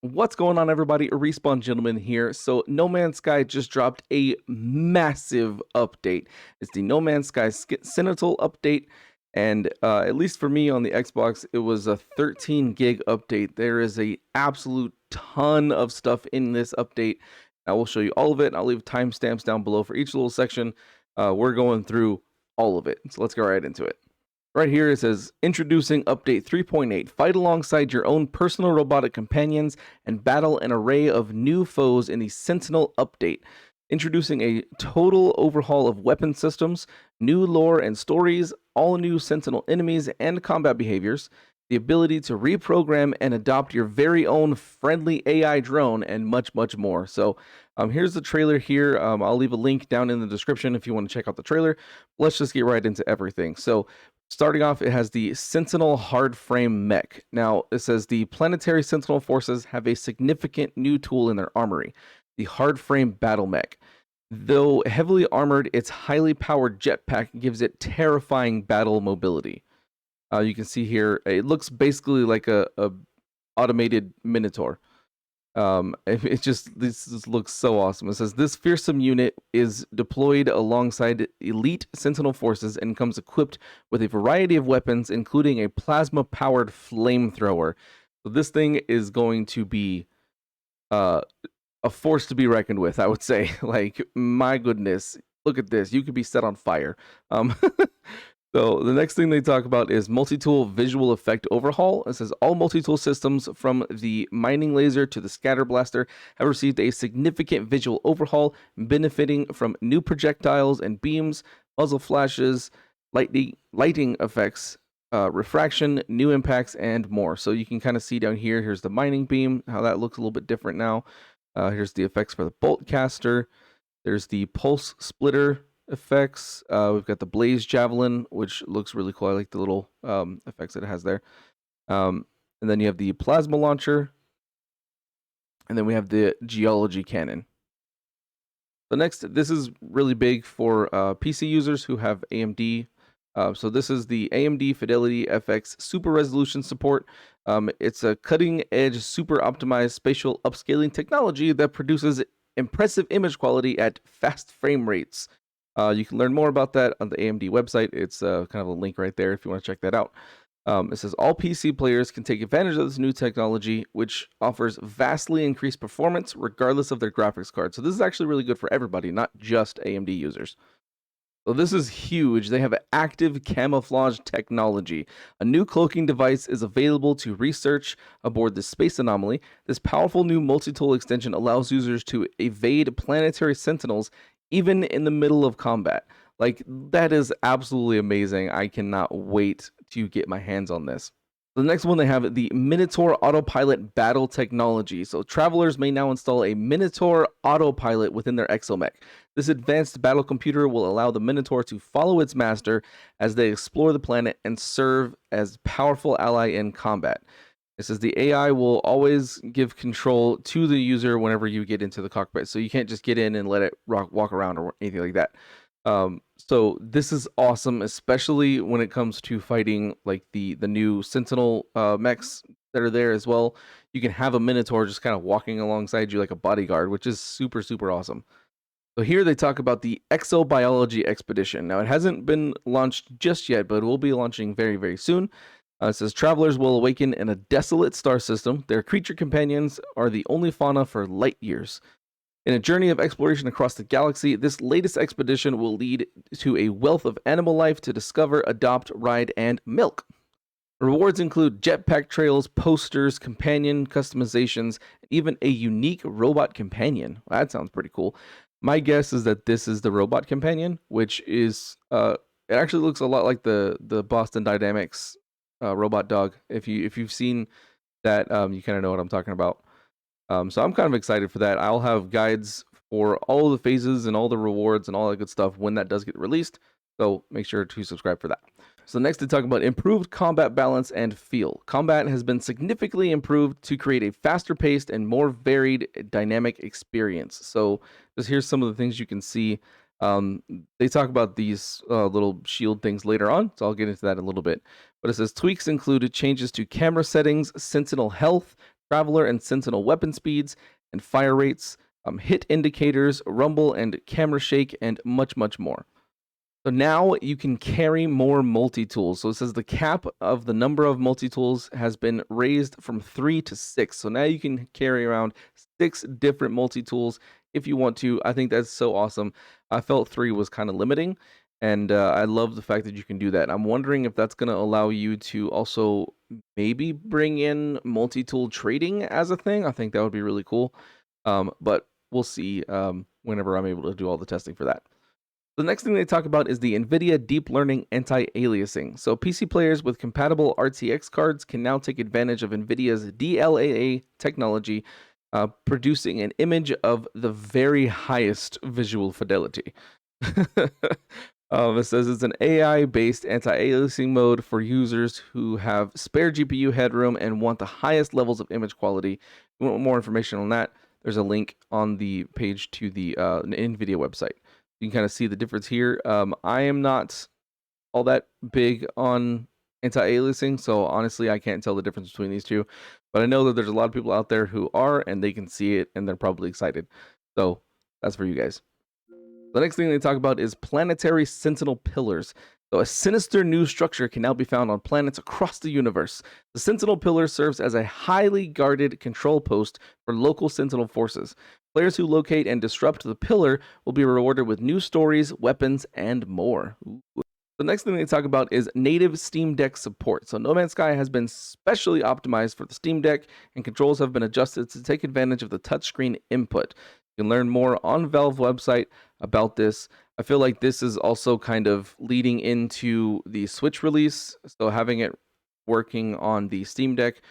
What's going on, everybody? Respawn Gentleman here. So, No Man's Sky just dropped a massive update. It's the No Man's Sky Sentinel update, and at least for me on the Xbox, it was a 13 gig update. There is a absolute ton of stuff in this update. I will show you all of it. I'll leave timestamps down below for each little section. We're going through all of it, so let's go right into it. Right here it says, introducing update 3.8, fight alongside your own personal robotic companions and battle an array of new foes in the Sentinel update. Introducing a total overhaul of weapon systems, new lore and stories, all new Sentinel enemies and combat behaviors, the ability to reprogram and adopt your very own friendly AI drone, and much, much more. So here's the trailer here. I'll leave a link down in the description if you want to check out the trailer. Let's just get right into everything. So starting off, it has the Sentinel Hardframe Mech. Now, it says the Planetary Sentinel forces have a significant new tool in their armory, the Hardframe Battle Mech. Though heavily armored, its highly powered jetpack gives it terrifying battle mobility. You can see here, it looks basically like a automated Minotaur. This looks so awesome. It says this fearsome unit is deployed alongside elite Sentinel forces and comes equipped with a variety of weapons, including a plasma-powered flamethrower. So this thing is going to be a force to be reckoned with, I would say. Like, my goodness, look at this. You could be set on fire. So the next thing they talk about is multi-tool visual effect overhaul. It says all multi-tool systems from the mining laser to the scatter blaster have received a significant visual overhaul, benefiting from new projectiles and beams, muzzle flashes, lighting effects, refraction, new impacts, and more. So you can kind of see down here, here's the mining beam, how that looks a little bit different now. Here's the effects for the bolt caster. There's the pulse splitter effects. We've got the blaze javelin, which looks really cool. I like the little effects that it has there. And then you have the plasma launcher, and then we have the geology cannon. The next, this is really big for PC users who have AMD. So this is the AMD FidelityFX super resolution support. It's a cutting-edge, super optimized spatial upscaling technology that produces impressive image quality at fast frame rates. You can learn more about that on the AMD website. It's kind of a link right there if you want to check that out. It says all PC players can take advantage of this new technology, which offers vastly increased performance regardless of their graphics card. So this is actually really good for everybody, not just AMD users. So this is huge. They have active camouflage technology. A new cloaking device is available to research aboard the Space Anomaly. This powerful new multi-tool extension allows users to evade planetary sentinels even in the middle of combat. Like, that is absolutely amazing. I cannot wait to get my hands on this. The next one, they have the Minotaur Autopilot battle technology. So travelers may now install a Minotaur Autopilot within their Exomech. This advanced battle computer will allow the Minotaur to follow its master as they explore the planet and serve as powerful ally in combat. It says the AI will always give control to the user whenever you get into the cockpit. So you can't just get in and let it walk around or anything like that. So this is awesome, especially when it comes to fighting like the new Sentinel mechs that are there as well. You can have a Minotaur just kind of walking alongside you like a bodyguard, which is super, super awesome. So here they talk about the Exobiology Expedition. Now, it hasn't been launched just yet, but it will be launching very, very soon. It says travelers will awaken in a desolate star system. Their creature companions are the only fauna for light years. In a journey of exploration across the galaxy, this latest expedition will lead to a wealth of animal life to discover, adopt, ride, and milk. Rewards include jetpack trails, posters, companion customizations, and even a unique robot companion. Well, that sounds pretty cool. My guess is that this is the robot companion, which is it actually looks a lot like the Boston Dynamics robot dog. If you've seen that, you kind of know what I'm talking about. So I'm kind of excited for that. I'll have guides for all the phases and all the rewards and all that good stuff when that does get released. So make sure to subscribe for that. So next to talk about improved combat balance and feel. Combat has been significantly improved to create a faster paced and more varied dynamic experience. So just here's some of the things you can see. They talk about these little shield things later on, so I'll get into that in a little bit. But it says tweaks included changes to camera settings, Sentinel health, Traveler and Sentinel weapon speeds and fire rates, hit indicators, rumble and camera shake, and much, much more. So now you can carry more multi-tools. So it says the cap of the number of multi-tools has been raised from 3 to 6. So now you can carry around 6 different multi-tools if you want to. I think that's so awesome. I felt 3 was kind of limiting, and I love the fact that you can do that. I'm wondering if that's going to allow you to also maybe bring in multi-tool trading as a thing. I think that would be really cool. But we'll see whenever I'm able to do all the testing for that. The next thing they talk about is the NVIDIA Deep Learning Anti-Aliasing. So PC players with compatible RTX cards can now take advantage of NVIDIA's DLAA technology, producing an image of the very highest visual fidelity. It says it's an AI-based anti-aliasing mode for users who have spare GPU headroom and want the highest levels of image quality. If you want more information on that, there's a link on the page to the NVIDIA website. You can kind of see the difference here. I am not all that big on anti-aliasing, so honestly, I can't tell the difference between these two. But I know that there's a lot of people out there who are, and they can see it, and they're probably excited. So that's for you guys. The next thing they talk about is planetary Sentinel pillars. So a sinister new structure can now be found on planets across the universe. The Sentinel pillar serves as a highly guarded control post for local Sentinel forces. Players who locate and disrupt the pillar will be rewarded with new stories, weapons, and more. Ooh. The next thing they talk about is native Steam Deck support. So No Man's Sky has been specially optimized for the Steam Deck, and controls have been adjusted to take advantage of the touchscreen input. You can learn more on Valve website about this. I feel like this is also kind of leading into the Switch release, so having it working on the Steam Deck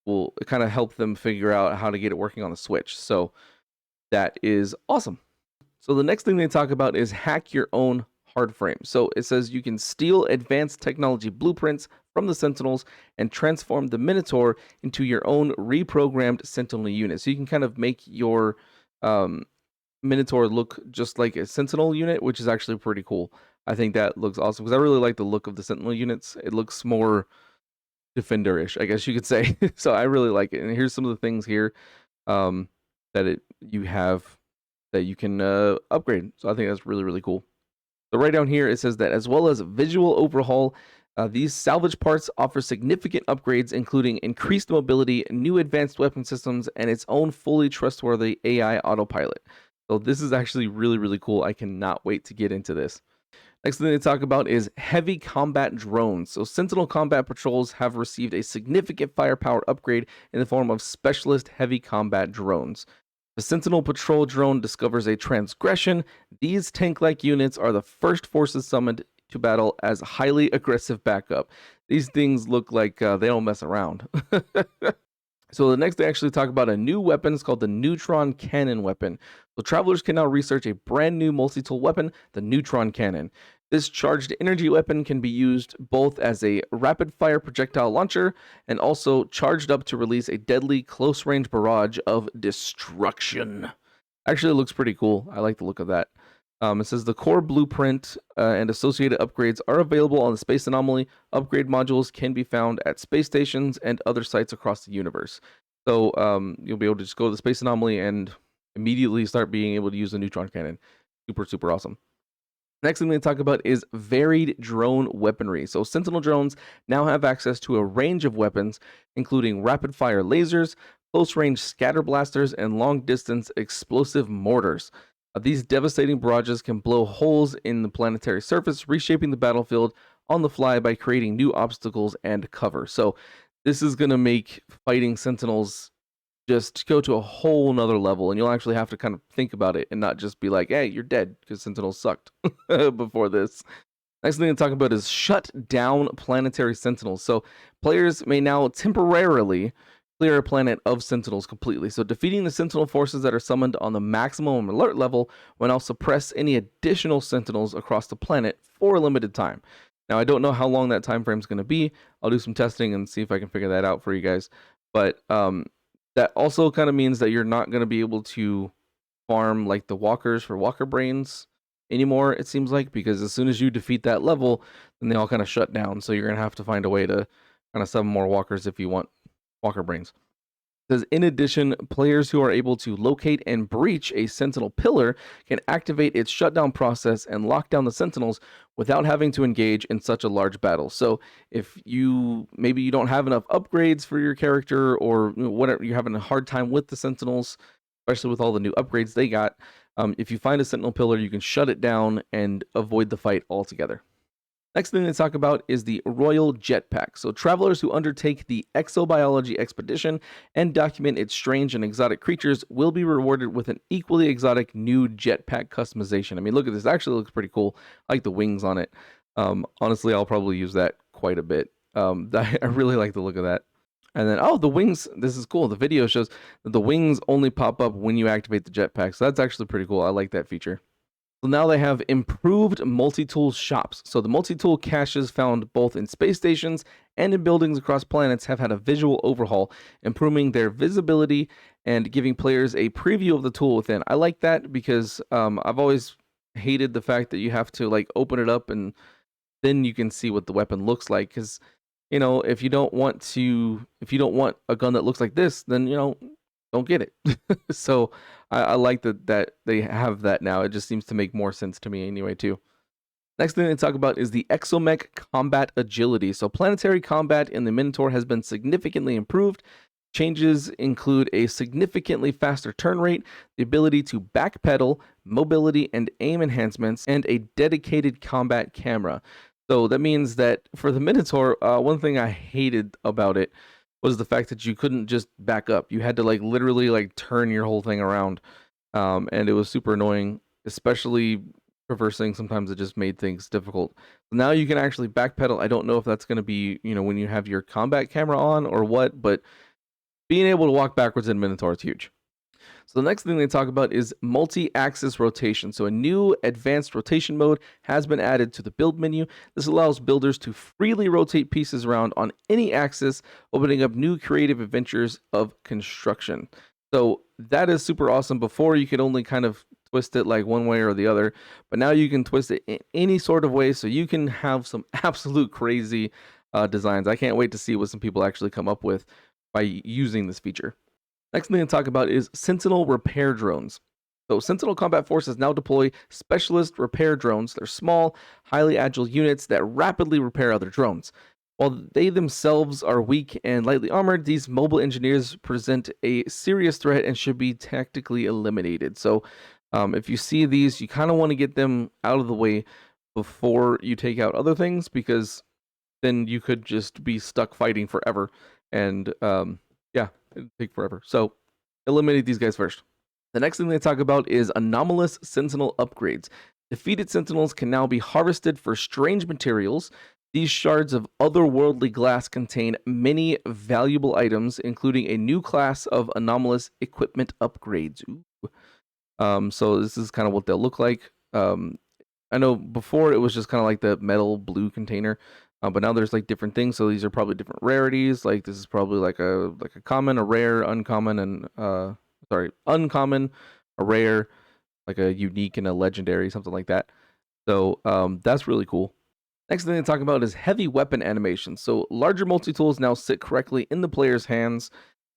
will kind of help them figure out how to get it working on the Switch. So that is awesome. So the next thing they talk about is hack your own Hardframe. So it says you can steal advanced technology blueprints from the Sentinels and transform the Minotaur into your own reprogrammed Sentinel unit. So you can kind of make your Minotaur look just like a Sentinel unit, which is actually pretty cool. I think that looks awesome because I really like the look of the Sentinel units. It looks more Defender-ish, I guess you could say. So I really like it. And here's some of the things here that you have that you can upgrade. So I think that's really, really cool. So right down here, it says that as well as visual overhaul, these salvage parts offer significant upgrades, including increased mobility, new advanced weapon systems, and its own fully trustworthy AI autopilot. So this is actually really, really cool. I cannot wait to get into this. Next thing they talk about is heavy combat drones. So Sentinel combat patrols have received a significant firepower upgrade in the form of specialist heavy combat drones. The Sentinel patrol drone discovers a transgression. These tank-like units are the first forces summoned to battle as highly aggressive backup. These things look like they don't mess around. So the next they actually talk about a new weapon. It's called the Neutron Cannon weapon. So travelers can now research a brand new multi-tool weapon, the Neutron Cannon. This charged energy weapon can be used both as a rapid-fire projectile launcher and also charged up to release a deadly close-range barrage of destruction. Actually, it looks pretty cool. I like the look of that. It says the core blueprint and associated upgrades are available on the Space Anomaly. Upgrade modules can be found at space stations and other sites across the universe. So you'll be able to just go to the Space Anomaly and immediately start being able to use the Neutron Cannon. Super, super awesome. Next thing we talk about is varied drone weaponry. So Sentinel drones now have access to a range of weapons, including rapid-fire lasers, close-range scatter blasters, and long-distance explosive mortars. These devastating barrages can blow holes in the planetary surface, reshaping the battlefield on the fly by creating new obstacles and cover. So this is going to make fighting Sentinels just go to a whole nother level, and you'll actually have to kind of think about it and not just be like, hey, you're dead, because Sentinels sucked before this. Next thing to talk about is shut down planetary Sentinels. So players may now temporarily clear a planet of Sentinels completely. So defeating the Sentinel forces that are summoned on the maximum alert level will now suppress any additional Sentinels across the planet for a limited time. Now, I don't know how long that time frame is going to be. I'll do some testing and see if I can figure that out for you guys. But that also kind of means that you're not going to be able to farm like the walkers for walker brains anymore, it seems like, because as soon as you defeat that level, then they all kind of shut down. So you're going to have to find a way to kind of summon more walkers if you want walker brains. Says in addition, players who are able to locate and breach a Sentinel pillar can activate its shutdown process and lock down the Sentinels without having to engage in such a large battle. So if maybe you don't have enough upgrades for your character, or whatever, you're having a hard time with the Sentinels, especially with all the new upgrades they got, if you find a Sentinel pillar, you can shut it down and avoid the fight altogether. Next thing to talk about is the Royal Jetpack. So travelers who undertake the Exobiology Expedition and document its strange and exotic creatures will be rewarded with an equally exotic new jetpack customization. I mean, look at this. It actually looks pretty cool. I like the wings on it. Honestly, I'll probably use that quite a bit. I really like the look of that. And then, the wings. This is cool. The video shows that the wings only pop up when you activate the jetpack. So that's actually pretty cool. I like that feature. So now they have improved multi-tool shops. So the multi-tool caches found both in space stations and in buildings across planets have had a visual overhaul, improving their visibility and giving players a preview of the tool within. I like that because I've always hated the fact that you have to like open it up and then you can see what the weapon looks like. Because if you don't want a gun that looks like this, then don't get it. So I like that they have that now. It just seems to make more sense to me anyway too. Next thing to talk about is the Exomech combat agility. So planetary combat in the Minotaur has been significantly improved. Changes include a significantly faster turn rate, the ability to backpedal, mobility and aim enhancements, and a dedicated combat camera. So that means that for the Minotaur, one thing I hated about it was the fact that you couldn't just back up. You had to like literally like turn your whole thing around. And it was super annoying, especially traversing. Sometimes it just made things difficult. Now you can actually backpedal. I don't know if that's going to be, when you have your combat camera on or what, but being able to walk backwards in Minotaur is huge. So the next thing they talk about is multi-axis rotation. So a new advanced rotation mode has been added to the build menu. This allows builders to freely rotate pieces around on any axis, opening up new creative adventures of construction. So that is super awesome. Before you could only kind of twist it like one way or the other, but now you can twist it in any sort of way, so you can have some absolute crazy designs. I can't wait to see what some people actually come up with by using this feature. Next thing to talk about is Sentinel repair drones. So Sentinel Combat Forces now deploy specialist repair drones. They're small, highly agile units that rapidly repair other drones. While they themselves are weak and lightly armored, these mobile engineers present a serious threat and should be tactically eliminated. So if you see these, you kind of want to get them out of the way before you take out other things, because then you could just be stuck fighting forever. And it'd take forever. So eliminate these guys first. The next thing they talk about is Anomalous Sentinel upgrades. Defeated Sentinels can now be harvested for strange materials. These shards of otherworldly glass contain many valuable items, including a new class of anomalous equipment upgrades. So this is kind of what they'll look like. I know before it was just kind of like the metal blue container, but now there's like different things. So these are probably different rarities. Like this is probably like a common, a rare, uncommon, and uncommon, a rare, like a unique and a legendary, something like that. So that's really cool. Next thing to talk about is heavy weapon animation. So larger multi-tools now sit correctly in the player's hands,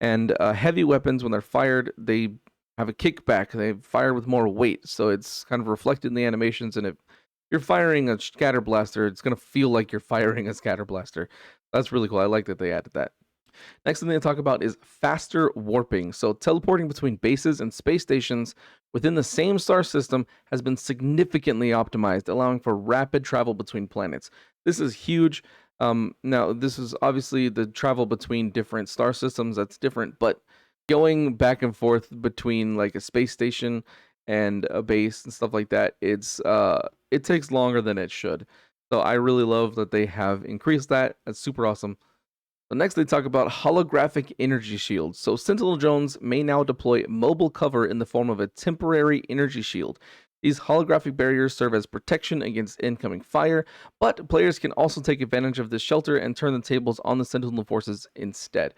and heavy weapons, when they're fired, they have a kickback. They fire with more weight, so it's kind of reflected in the animations. And if you're firing a scatter blaster, it's going to feel like you're firing a scatter blaster. That's really cool. I like that they added that. Next thing to talk about is faster warping. So teleporting between bases and space stations within the same star system has been significantly optimized, allowing for rapid travel between planets. This is huge. Now, this is obviously the travel between different star systems. That's different, but going back and forth between like a space station and a base and stuff like that, it takes longer than it should. So I really love that they have increased that. That's super awesome. So next they talk about holographic energy shields. So Sentinel drones may now deploy mobile cover in the form of a temporary energy shield. These holographic barriers serve as protection against incoming fire, but players can also take advantage of this shelter and turn the tables on the Sentinel forces instead.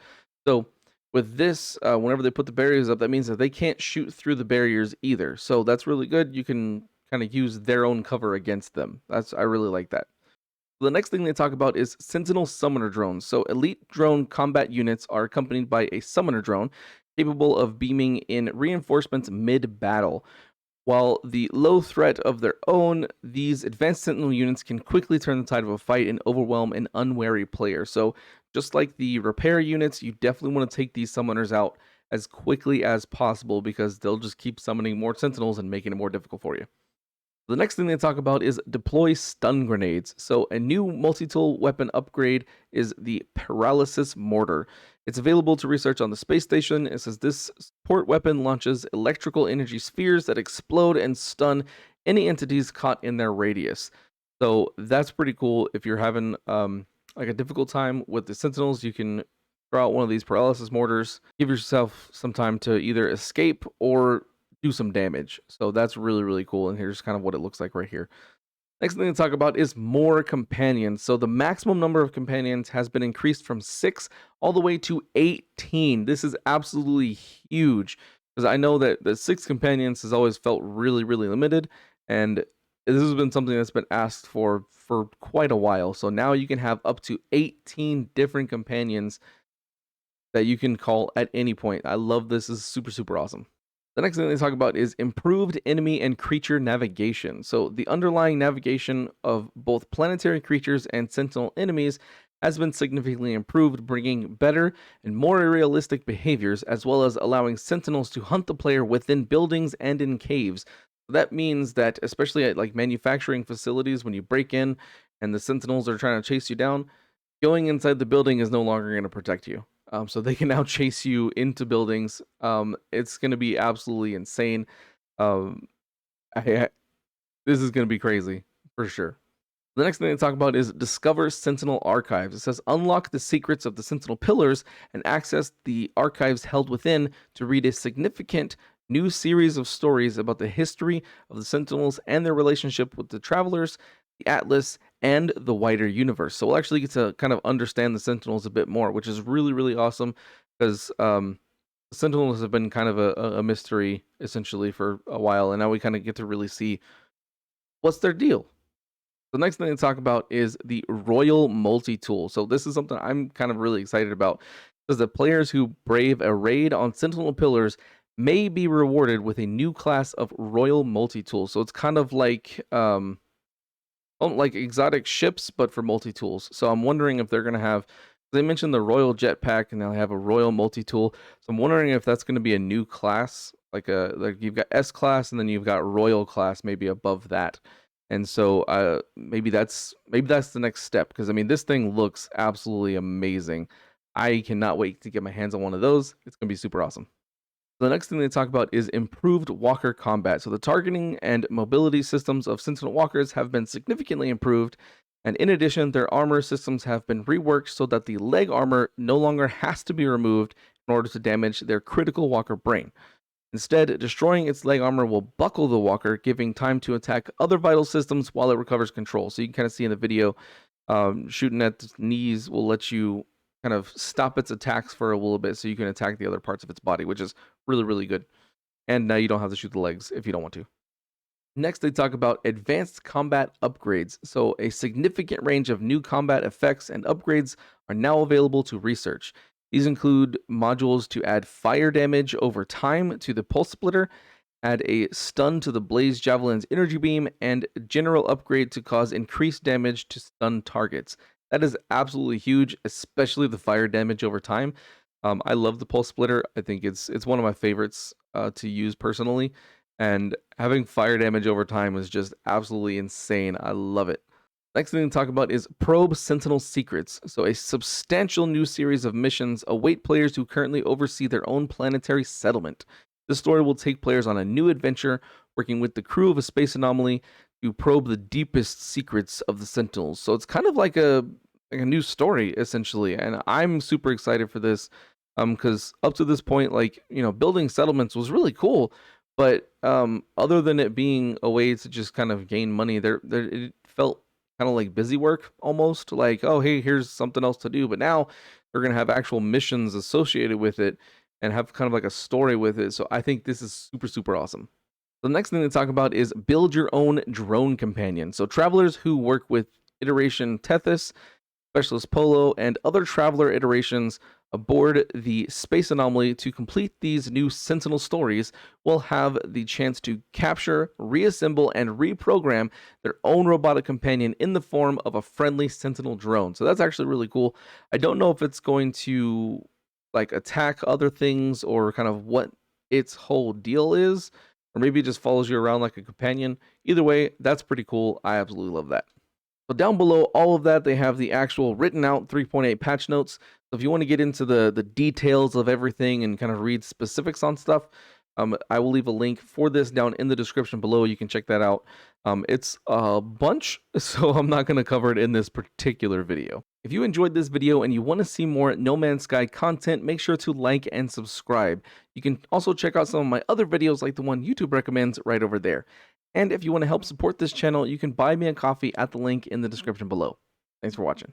So with this, whenever they put the barriers up, that means that they can't shoot through the barriers either. So that's really good. You can kind of use their own cover against them. I really like that. The next thing they talk about is Sentinel summoner drones. So elite drone combat units are accompanied by a summoner drone capable of beaming in reinforcements mid-battle. While the low threat of their own, these advanced Sentinel units can quickly turn the tide of a fight and overwhelm an unwary player. So just like the repair units, you definitely want to take these summoners out as quickly as possible because they'll just keep summoning more Sentinels and making it more difficult for you. The next thing they talk about is deploy stun grenades. So a new multi-tool weapon upgrade is the Paralysis Mortar. It's available to research on the space station. It says this support weapon launches electrical energy spheres that explode and stun any entities caught in their radius. So that's pretty cool. If you're having like a difficult time with the Sentinels, you can throw out one of these Paralysis Mortars. Give yourself some time to either escape or do some damage. So that's really, really cool. And here's kind of what it looks like right here. Next thing to talk about is more companions. So the maximum number of companions has been increased from 6 all the way to 18. This is absolutely huge because I know that the 6 companions has always felt really, really limited. And this has been something that's been asked for quite a while. So now you can have up to 18 different companions that you can call at any point. I love this. This is super, super awesome. The next thing they talk about is improved enemy and creature navigation. So the underlying navigation of both planetary creatures and sentinel enemies has been significantly improved, bringing better and more realistic behaviors, as well as allowing sentinels to hunt the player within buildings and in caves. That means that, especially at like manufacturing facilities, when you break in and the sentinels are trying to chase you down, going inside the building is no longer going to protect you. So they can now chase you into buildings. It's going to be absolutely insane. Um, this is going to be crazy for sure. The next thing to talk about is discover Sentinel archives. It says unlock the secrets of the Sentinel pillars and access the archives held within to read a significant new series of stories about the history of the Sentinels and their relationship with the Travelers, the Atlas, and the wider universe. So we'll actually get to kind of understand the Sentinels a bit more, which is really, really awesome because Sentinels have been kind of a mystery essentially for a while, and now we kind of get to really see what's their deal. The next thing to talk about is the Royal Multi-Tool. So this is something I'm kind of really excited about because the players who brave a raid on Sentinel pillars may be rewarded with a new class of Royal Multi-Tool. So it's kind of like exotic ships, but for multi-tools. So I'm wondering if they're going to have, they mentioned the Royal Jetpack and they'll have a Royal Multi-Tool. So I'm wondering if that's going to be a new class, like you've got S class and then you've got Royal class maybe above that. And so maybe that's the next step because I mean this thing looks absolutely amazing. I cannot wait to get my hands on one of those. It's going to be super awesome. The next thing they talk about is improved walker combat. So the targeting and mobility systems of Sentinel walkers have been significantly improved, and in addition, their armor systems have been reworked so that the leg armor no longer has to be removed in order to damage their critical walker brain. Instead, destroying its leg armor will buckle the walker, giving time to attack other vital systems while it recovers control. So you can kind of see in the video, shooting at the knees will let you kind of stop its attacks for a little bit so you can attack the other parts of its body, which is really, really good. And now you don't have to shoot the legs if you don't want to. Next, they talk about advanced combat upgrades. So a significant range of new combat effects and upgrades are now available to research. These include modules to add fire damage over time to the pulse splitter, add a stun to the blaze javelin's energy beam, and general upgrade to cause increased damage to stun targets. That is absolutely huge, especially the fire damage over time. I love the pulse splitter. I think it's one of my favorites to use personally, and having fire damage over time is just absolutely insane. I love it. Next thing to talk about is Probe Sentinel Secrets. So a substantial new series of missions await players who currently oversee their own planetary settlement. This story will take players on a new adventure, working with the crew of a space anomaly to probe the deepest secrets of the Sentinels. So it's kind of like a new story, essentially. And I'm super excited for this because up to this point, like, you know, building settlements was really cool. But other than it being a way to just kind of gain money, it felt kind of like busy work almost, like, oh hey, here's something else to do. But now they're gonna have actual missions associated with it and have kind of like a story with it. So I think this is super, super awesome. The next thing to talk about is build your own drone companion. So travelers who work with iteration Tethys, Specialist Polo, and other Traveler iterations aboard the Space Anomaly to complete these new Sentinel stories will have the chance to capture, reassemble, and reprogram their own robotic companion in the form of a friendly Sentinel drone. So that's actually really cool. I don't know if it's going to like attack other things or kind of what its whole deal is, or maybe it just follows you around like a companion. Either way, that's pretty cool. I absolutely love that. So down below all of that, they have the actual written out 3.8 patch notes. So if you want to get into the details of everything and kind of read specifics on stuff, I will leave a link for this down in the description below. You can check that out. It's a bunch, so I'm not going to cover it in this particular video. If you enjoyed this video and you want to see more No Man's Sky content, make sure to like and subscribe. You can also check out some of my other videos like the one YouTube recommends right over there. And if you want to help support this channel, you can buy me a coffee at the link in the description below. Thanks for watching.